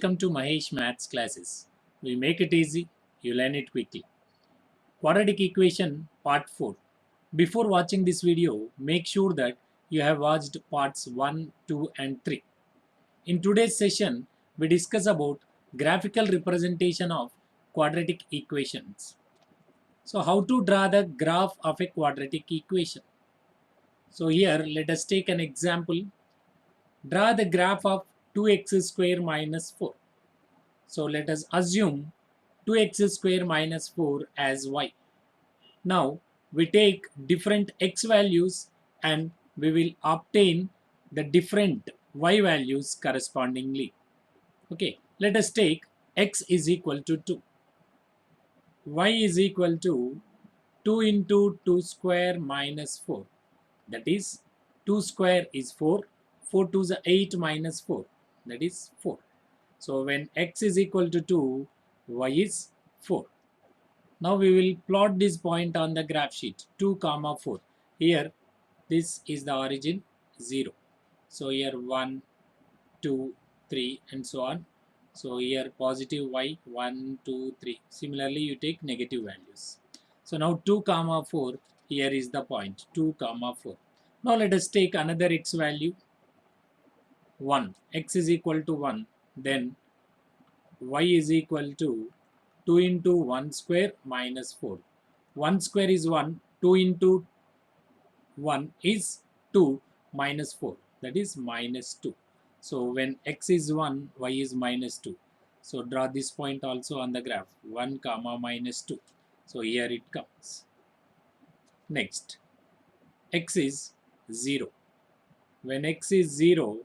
welcome to Mahesh Maths classes. We make it easy, you learn it quickly. Quadratic equation part 4. Before watching this video, make sure that you have watched parts 1, 2 and 3. In today's session, we discuss about graphical representation of quadratic equations. So how to draw the graph of a quadratic equation. So here let us take an example. Draw the graph of 2x square minus 4. So let us assume 2x square minus 4 as y. Now we take different x values and we will obtain the different y values correspondingly. Okay, let us take x is equal to 2. Y is equal to 2 into 2 square minus 4. That is 2 square is 4. 4 to the 8 minus 4. That is 4. So when x is equal to 2, y is 4. Now we will plot this point on the graph sheet 2 comma 4. Here this is the origin 0. So here 1, 2, 3 and so on. So here positive y 1, 2, 3. Similarly you take negative values. So now 2 comma 4, here is the point 2 comma 4. Now let us take another x value 1. X is equal to 1. Then y is equal to 2 into 1 square minus 4. 1 square is 1. 2 into 1 is 2 minus 4. That is minus 2. So when x is 1, y is minus 2. So draw this point also on the graph 1 comma minus 2. So here it comes. Next, x is 0. When x is 0,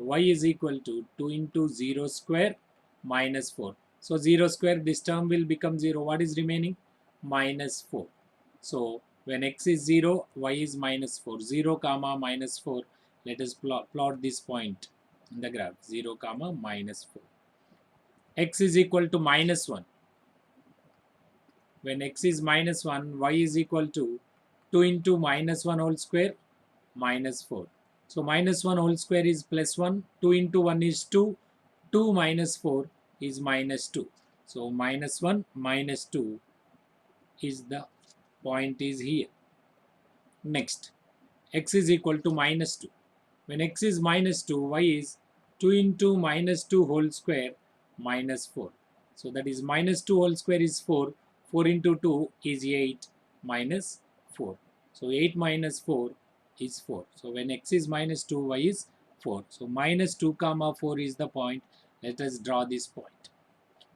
y is equal to 2 into 0 square minus 4. So 0 square, this term will become 0. What is remaining? Minus 4. So when x is 0, y is minus 4. 0 comma minus 4. Let us plot this point in the graph 0 comma minus 4. X is equal to minus 1. When x is minus 1, y is equal to 2 into minus 1 whole square minus 4. So minus 1 whole square is plus 1. 2 into 1 is 2. 2 minus 4 is minus 2. So minus 1 minus 2 is the point is here. Next, x is equal to minus 2. When x is minus 2, y is 2 into minus 2 whole square minus 4. So that is minus 2 whole square is 4. 4 into 2 is 8 minus 4. So 8 minus 4 is 4. So when x is minus 2, y is 4. So minus 2 comma 4 is the point. Let us draw this point.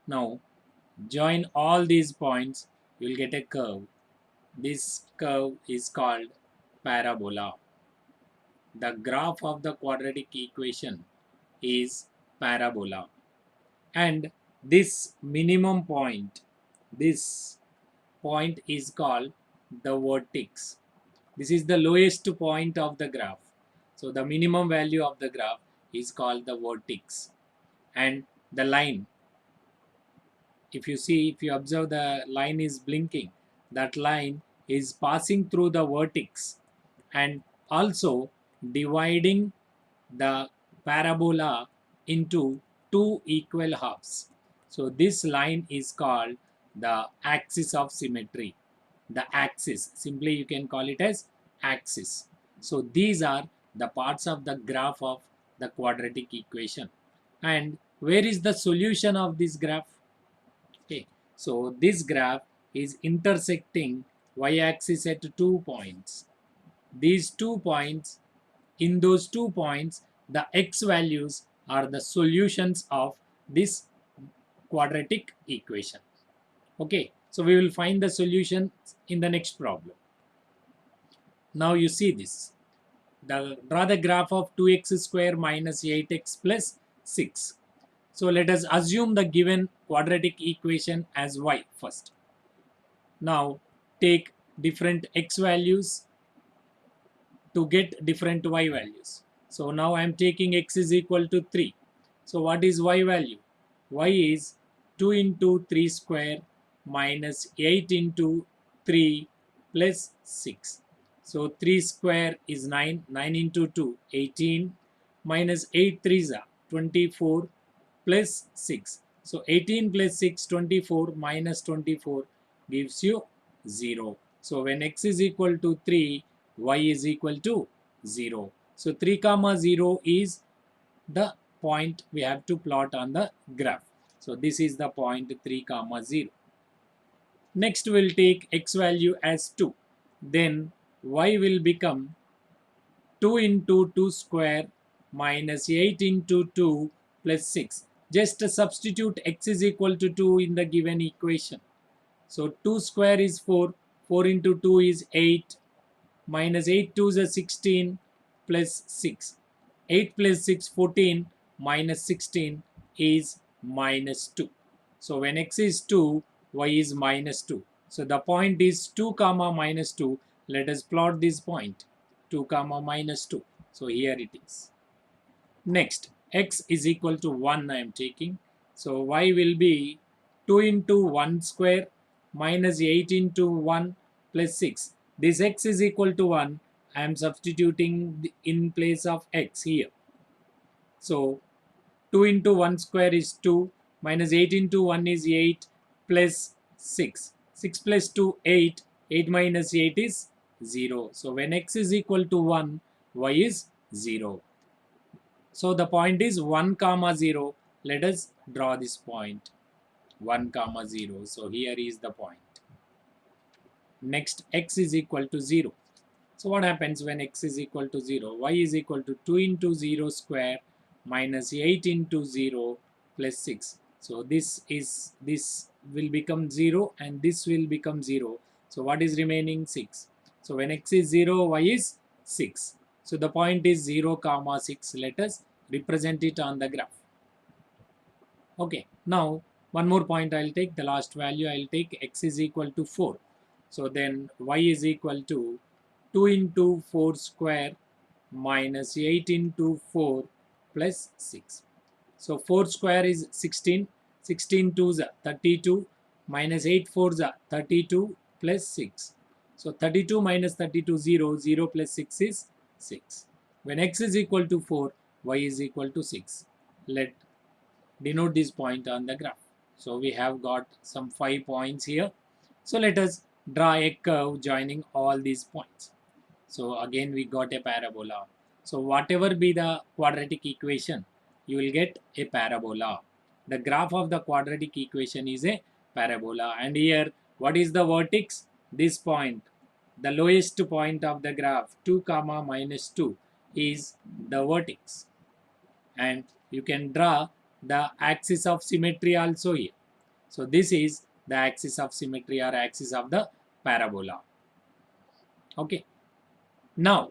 Now join all these points, you will get a curve. This curve is called parabola. The graph of the quadratic equation is parabola. And this minimum point, this point is called the vertex. This is the lowest point of the graph. So the minimum value of the graph is called the vertex. And the line, if you observe, the line is blinking. That line is passing through the vertex and also dividing the parabola into two equal halves. So this line is called the axis of symmetry. The axis, simply you can call it as axis. So these are the parts of the graph of the quadratic equation. And where is the solution of this graph? Okay, so this graph is intersecting y-axis at 2 points. These 2 points, in those 2 points, the x values are the solutions of this quadratic equation. Okay, so we will find the solution in the next problem. Now you see this. Draw the graph of 2x square minus 8x plus 6. So let us assume the given quadratic equation as y first. Now take different x values to get different y values. So now I am taking x is equal to 3. So what is y value? Y is 2 into 3 square minus 8 into 3 plus 6. So 3 square is 9. 9 into 2, 18. Minus 8 3s are 24. plus 6. So 18 plus 6, 24 minus 24 gives you 0. So when x is equal to 3, y is equal to 0. So 3 comma 0 is the point we have to plot on the graph. So this is the point 3 comma 0. Next we'll take x value as 2. Then y will become 2 into 2 square minus 8 into 2 plus 6. Just substitute x is equal to 2 in the given equation. So 2 square is 4, 4 into 2 is 8, minus 8 2 is 16 plus 6. 8 plus 6, 14, minus 16 is minus 2. So when x is 2, y is minus 2. So the point is 2 comma minus 2. Let us plot this point, 2 comma minus 2. So here it is. Next, x is equal to 1 I am taking. So y will be 2 into 1 square minus 8 into 1 plus 6. This x is equal to 1. I am substituting in place of x here. So 2 into 1 square is 2 minus 8 into 1 is 8 plus 6. 6 plus 2, 8. 8 minus 8 is 0. So when x is equal to 1, y is 0. So the point is 1 comma 0. Let us draw this point 1 comma 0. So here is the point. Next, x is equal to 0. So what happens when x is equal to 0? Y is equal to 2 into 0 square minus 8 into 0 plus 6. So this will become 0 and this will become 0. So what is remaining? 6. So when x is 0, y is 6. So the point is 0 comma 6. Let us represent it on the graph. Okay, now one more point I'll take. The last value I'll take, x is equal to 4. So then y is equal to 2 into 4 square minus 8 into 4 plus 6. So 4 square is 16. 16 2s are 32 minus 8 4s are 32 plus 6. So 32 minus 32 0. 0 plus 6 is 6. When x is equal to 4, y is equal to 6. Let denote this point on the graph. So we have got some 5 points here. So let us draw a curve joining all these points. So again we got a parabola. So whatever be the quadratic equation, you will get a parabola. The graph of the quadratic equation is a parabola. And here, what is the vertex? This point, the lowest point of the graph, 2 comma minus 2 is the vertex. And you can draw the axis of symmetry also here. So this is the axis of symmetry or axis of the parabola. Okay. Now,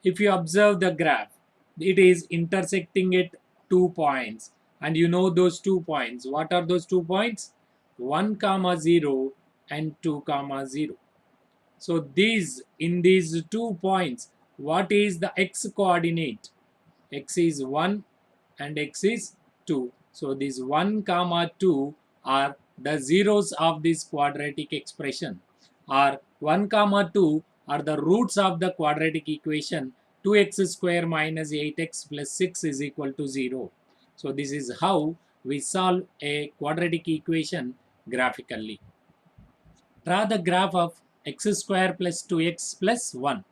if you observe the graph, it is intersecting at 2 points. And you know those 2 points. What are those 2 points? 1 comma 0 and 2 comma 0. So in these 2 points, what is the x coordinate? X is 1 and x is 2. So this 1 comma 2 are the zeros of this quadratic expression, or 1 comma 2 are the roots of the quadratic equation 2x square minus 8x plus 6 is equal to 0. So this is how we solve a quadratic equation graphically. Draw the graph of x square plus 2x plus 1.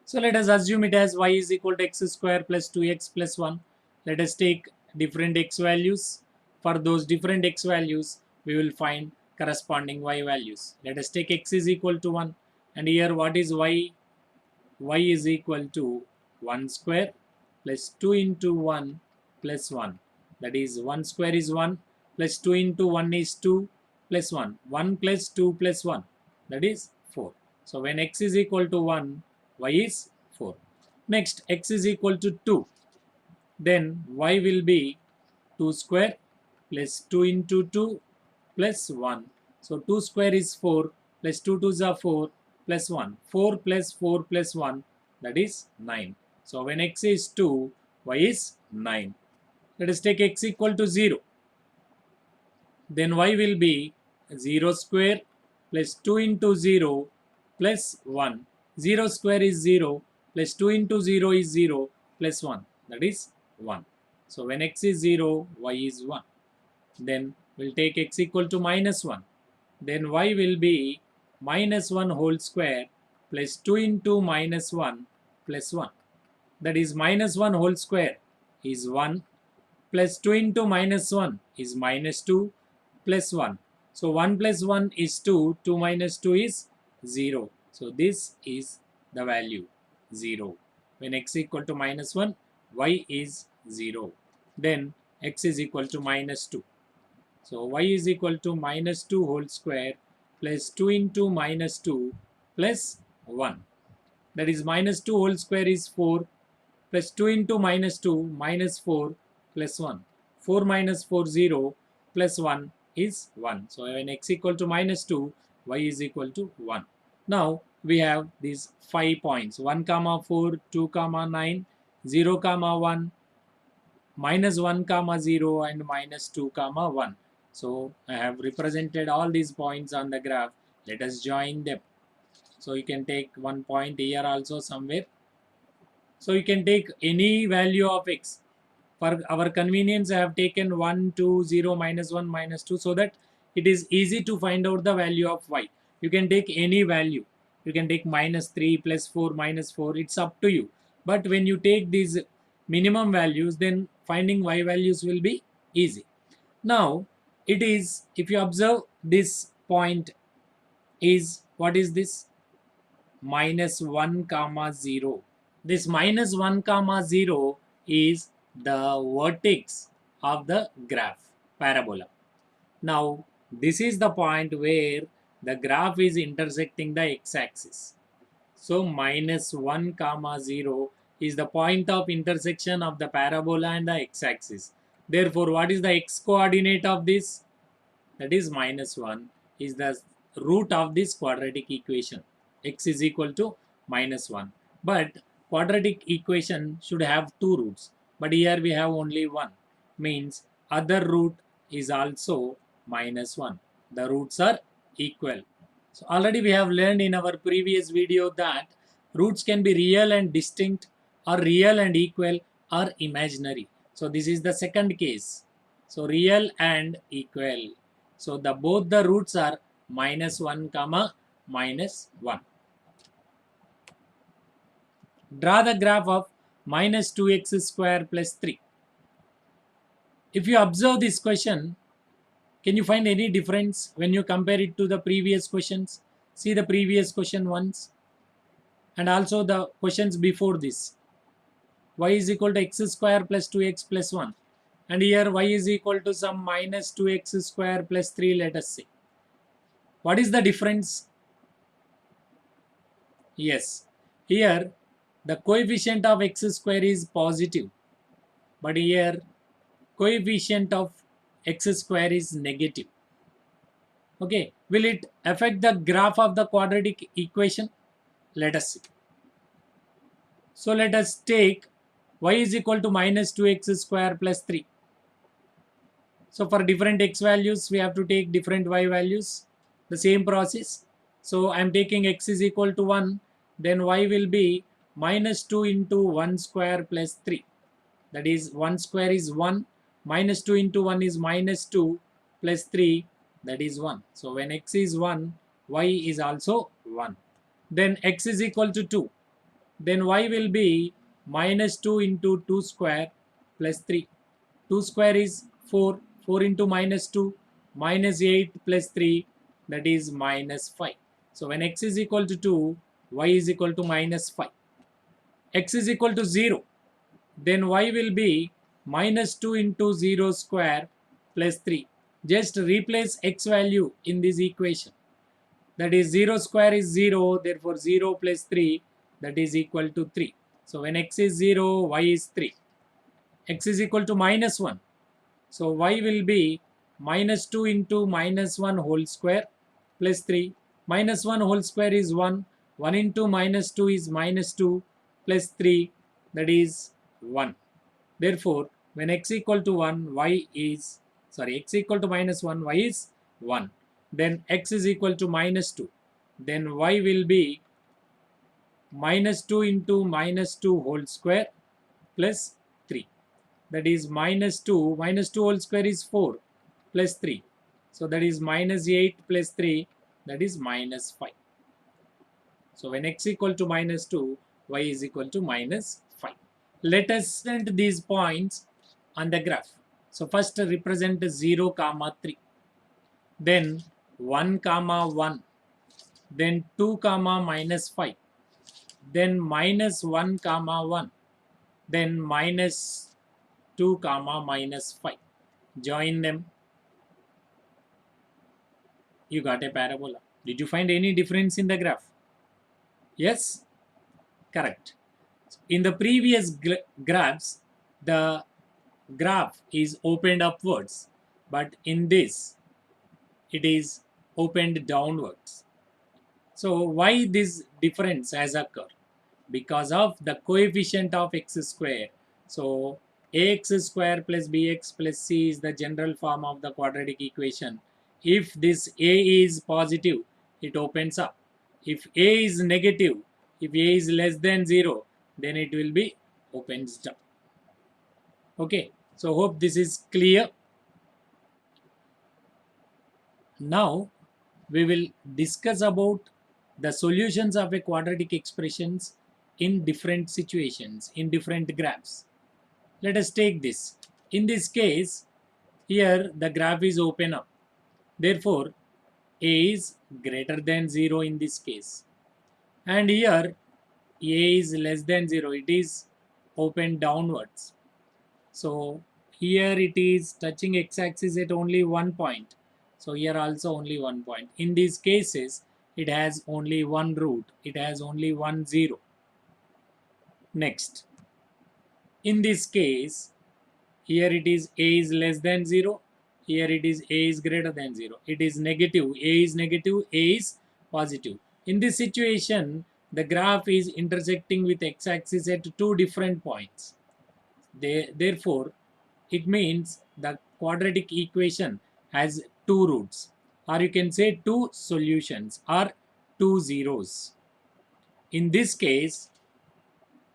So let us assume it as y is equal to x square plus 2x plus 1. Let us take different x values. For those different x values, we will find corresponding y values. Let us take x is equal to 1. And here what is y? Y is equal to 1 square plus 2 into 1 plus 1. That is 1 square is 1 plus 2 into 1 is 2 plus 1. 1 plus 2 plus 1. That is 4. So when x is equal to 1, y is 4. Next, x is equal to 2. Then y will be 2 square plus 2 into 2 plus 1. So 2 square is 4 plus 2 2s are 4 plus 1. 4 plus 4 plus 1, that is 9. So when x is 2, y is 9. Let us take x equal to 0. Then y will be 0 square plus 2 into 0 plus 1. 0 square is 0 plus 2 into 0 is 0 plus 1. That is 1. So when x is 0, y is 1. Then we'll take x equal to minus 1. Then y will be minus 1 whole square plus 2 into minus 1 plus 1. That is minus 1 whole square is 1 plus 2 into minus 1 is minus 2 plus 1. So 1 plus 1 is 2, 2 minus 2 is 0. So this is the value 0. When x equal to minus 1, y is 0. Then x is equal to minus 2. So y is equal to minus 2 whole square plus 2 into minus 2 plus 1. That is minus 2 whole square is 4 plus 2 into minus 2 minus 4 plus 1. 4 minus 4 0 plus 1 is 1. So when x equal to minus 2, y is equal to 1. Now we have these 5 points 1 comma 4, 2 comma 9, 0 comma 1, minus 1 comma 0 and minus 2 comma 1. So I have represented all these points on the graph. Let us join them. So you can take one point here also somewhere. So you can take any value of x. For our convenience, I have taken 1, 2, 0, minus 1, minus 2 so that it is easy to find out the value of y. You can take any value. You can take minus 3, plus 4, minus 4. It's up to you. But when you take these minimum values, then finding y values will be easy. Now, it is, if you observe this point is, what is this? Minus 1 comma 0. This minus 1 comma 0 is the vertex of the graph parabola. Now this is the point where the graph is intersecting the x-axis. So minus 1 comma 0 is the point of intersection of the parabola and the x-axis. Therefore, what is the x coordinate of this? That is minus 1 is the root of this quadratic equation. X is equal to minus 1. But quadratic equation should have two roots. But here we have only one. Means other root is also minus 1. The roots are equal. So already we have learned in our previous video that roots can be real and distinct, or real and equal, or imaginary. So this is the second case. So real and equal. So both the roots are minus 1 comma minus 1. Draw the graph of minus 2x square plus 3. If you observe this question, can you find any difference when you compare it to the previous questions? See the previous question once and also the questions before this. Y is equal to x square plus 2x plus 1. And here y is equal to some minus 2x square plus 3, let us say. What is the difference? Yes, here the coefficient of x square is positive, but here coefficient of x square is negative. Okay, will it affect the graph of the quadratic equation? Let us see. So let us take y is equal to minus 2x square plus 3. So for different x values, we have to take different y values. The same process. So I am taking x is equal to 1. Then y will be minus 2 into 1 square plus 3. That is 1 square is 1. Minus 2 into 1 is minus 2 plus 3. That is 1. So when x is 1, y is also 1. Then x is equal to 2. Then y will be minus 2 into 2 square plus 3. 2 square is 4. 4 into minus 2, minus 8 plus 3, that is minus 5. So when x is equal to 2, y is equal to minus 5. X is equal to 0. Then y will be minus 2 into 0 square plus 3. Just replace x value in this equation. That is 0 square is 0, therefore 0 plus 3, that is equal to 3. So when x is 0, y is 3. X is equal to minus 1. So y will be minus 2 into minus 1 whole square plus 3. Minus 1 whole square is 1. 1 into minus 2 is minus 2 plus 3, that is 1. Therefore, when x equal to 1, x equal to minus 1, y is 1. Then x is equal to minus 2. Then y will be minus 2 into minus 2 whole square plus 3. that is minus 2. Minus 2 whole square is 4 plus 3. So that is minus 8 plus 3, that is minus 5. So when x equal to minus 2, y is equal to minus 5. Let us send these points on the graph. So first represent 0 comma 3, then 1 comma 1, then 2 comma minus 5, then minus 1 comma 1, then minus 2 comma minus 5. Join them. You got a parabola. Did you find any difference in the graph? Yes? Correct. In the previous graphs, the graph is opened upwards, but in this, it is opened downwards. So why this difference has occurred? Because of the coefficient of x square. So ax square plus bx plus c is the general form of the quadratic equation. If this a is positive, it opens up. If a is negative, if a is less than 0, then it will be opens down. Okay, so hope this is clear. Now we will discuss about the solutions of a quadratic expressions in different situations, in different graphs. Let us take this. In this case, here the graph is open up. Therefore, a is greater than 0 in this case. And here, a is less than 0. It is open downwards. So, here it is touching x-axis at only one point. So, here also only one point. In these cases, it has only one root. It has only one 0. Next, in this case, here it is a is less than 0. Here it is a is greater than 0. It is negative. A is negative. A is positive. In this situation, the graph is intersecting with x-axis at two different points. Therefore, it means the quadratic equation has two roots, or you can say two solutions or two zeros. In this case,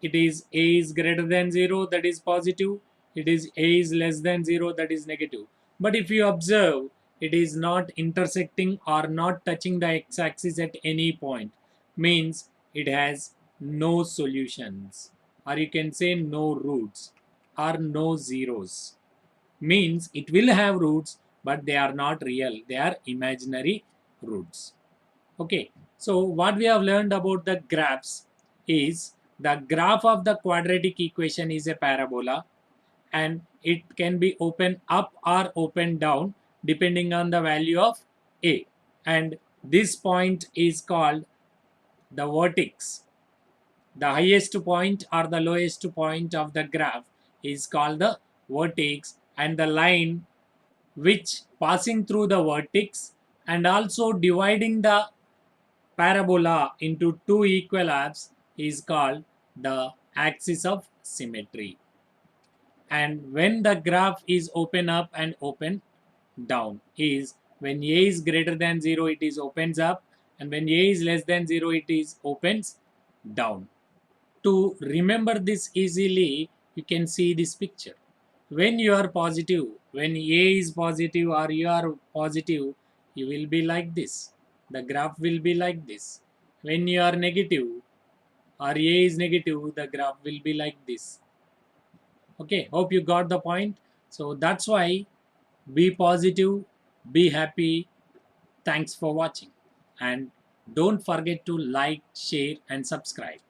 it is a is greater than 0, that is positive. It is a is less than 0, that is negative. But if you observe, it is not intersecting or not touching the x-axis at any point, means it has no solutions, or you can say no roots or no zeros. Means it will have roots, but they are not real, they are imaginary roots. Okay, so what we have learned about the graphs is the graph of the quadratic equation is a parabola, and it can be open up or open down depending on the value of a, and this point is called the vertex. The highest point or the lowest point of the graph is called the vertex, and the line which passing through the vertex and also dividing the parabola into two equal halves is called the axis of symmetry. And when the graph is open up and open down is when a is greater than 0, it is opens up, and when a is less than 0, it is opens down. To remember this easily, you can see this picture. When you are positive, when a is positive or you are positive, you will be like this. The graph will be like this. When you are negative or a is negative, the graph will be like this. Okay, hope you got the point. So that's why be positive, be happy. Thanks for watching, and don't forget to like, share and subscribe.